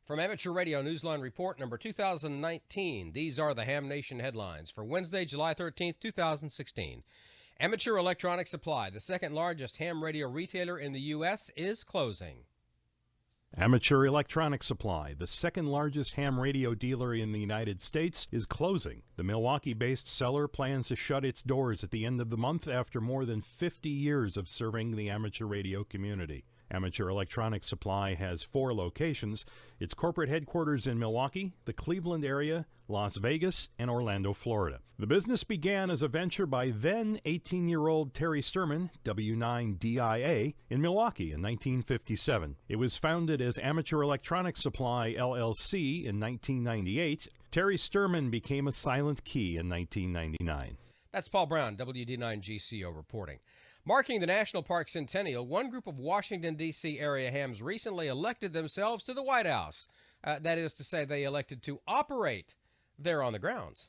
From Amateur Radio Newsline Report number 2019, these are the Ham Nation headlines for Wednesday, July 13th, 2016. Amateur Electronic Supply, the second largest ham radio retailer in the U.S., is closing. Amateur Electronic Supply, the second largest ham radio dealer in the United States, is closing. The Milwaukee-based seller plans to shut its doors at the end of the month after more than 50 years of serving the amateur radio community. Amateur Electronic Supply has 4 locations. Its corporate headquarters in Milwaukee, the Cleveland area, Las Vegas, and Orlando, Florida. The business began as a venture by then 18-year-old Terry Sturman, W9DIA, in Milwaukee in 1957. It was founded as Amateur Electronic Supply, LLC in 1998. Terry Sturman became a silent key in 1999. That's Paul Brown, WD9GCO reporting. Marking the National Park Centennial, one group of Washington, D.C. area hams recently elected themselves to the White House. That is to say, they elected to operate there on the grounds.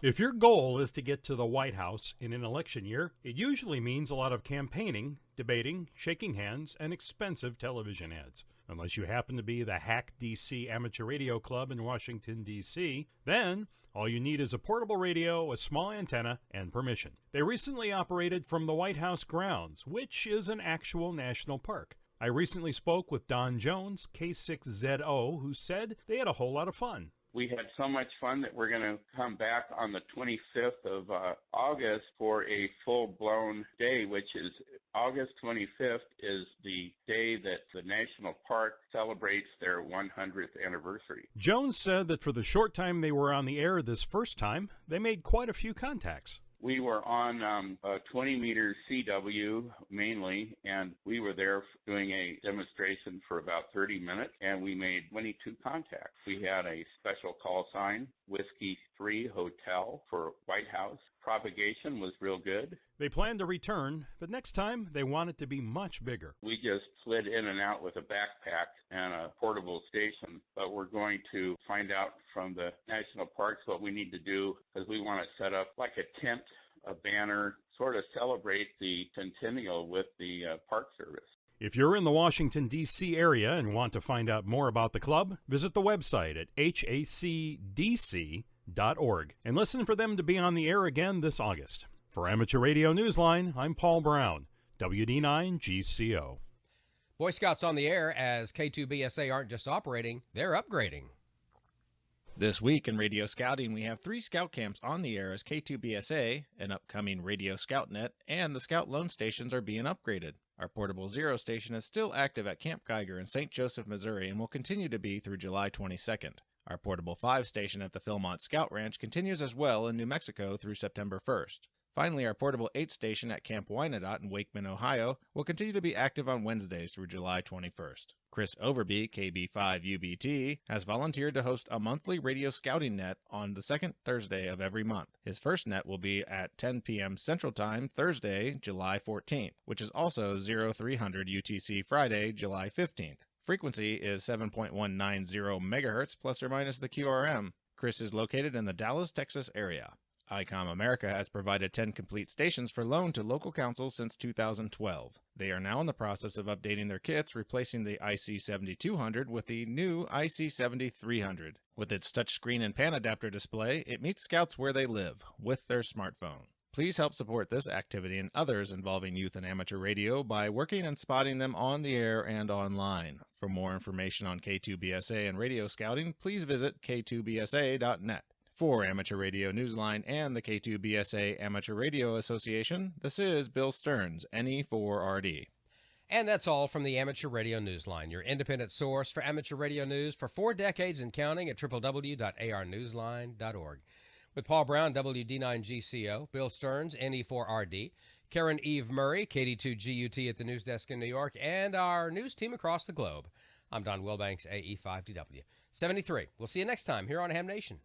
If your goal is to get to the White House in an election year, it usually means a lot of campaigning, debating, shaking hands, and expensive television ads. Unless you happen to be the Hack DC Amateur Radio Club in Washington, D.C., then all you need is a portable radio, a small antenna, and permission. They recently operated from the White House grounds, which is an actual national park. I recently spoke with Don Jones, K6ZO, who said they had a whole lot of fun. We had so much fun that we're going to come back on the 25th of August for a full-blown day, which is August 25th is the day that the National Park celebrates their 100th anniversary. Jones said that for the short time they were on the air this first time, they made quite a few contacts. We were on a 20-meter CW mainly, and we were there doing a demonstration for about 30 minutes, and we made 22 contacts. We had a special call sign, Whiskey 3 Hotel for White House. Propagation was real good. They plan to return, but next time they want it to be much bigger. We just slid in and out with a backpack and a portable station, but we're going to find out from the national parks what we need to do, because we want to set up like a tent, a banner, sort of celebrate the centennial with the Park Service. If you're in the Washington, D.C. area and want to find out more about the club, visit the website at hacdc.org and listen for them to be on the air again this August. For Amateur Radio Newsline, I'm Paul Brown, WD9GCO. Boy Scouts on the air as K2BSA aren't just operating, they're upgrading. This week in Radio Scouting, we have 3 scout camps on the air as K2BSA, an upcoming Radio ScoutNet, and the Scout Loan stations are being upgraded. Our Portable Zero station is still active at Camp Geiger in St. Joseph, Missouri, and will continue to be through July 22nd. Our Portable 5 station at the Philmont Scout Ranch continues as well in New Mexico through September 1st. Finally, our Portable 8 station at Camp Wyandotte in Wakeman, Ohio, will continue to be active on Wednesdays through July 21st. Chris Overby, KB5UBT, has volunteered to host a monthly radio scouting net on the second Thursday of every month. His first net will be at 10 p.m. Central Time, Thursday, July 14th, which is also 0300 UTC Friday, July 15th. Frequency is 7.190 megahertz plus or minus the QRM. Chris is located in the Dallas, Texas area. ICOM America has provided 10 complete stations for loan to local councils since 2012. They are now in the process of updating their kits, replacing the IC7200 with the new IC7300. With its touchscreen and pan adapter display, it meets scouts where they live, with their smartphone. Please help support this activity and others involving youth and amateur radio by working and spotting them on the air and online. For more information on K2BSA and radio scouting, please visit k2bsa.net. For Amateur Radio Newsline and the K2BSA Amateur Radio Association, this is Bill Stearns, NE4RD. And that's all from the Amateur Radio Newsline, your independent source for amateur radio news for 4 decades and counting at www.arnewsline.org. With Paul Brown, WD9GCO, Bill Stearns, NE4RD, Karen Eve Murray, KD2GUT at the news desk in New York, and our news team across the globe. I'm Don Wilbanks, AE5DW. 73. We'll see you next time here on Ham Nation.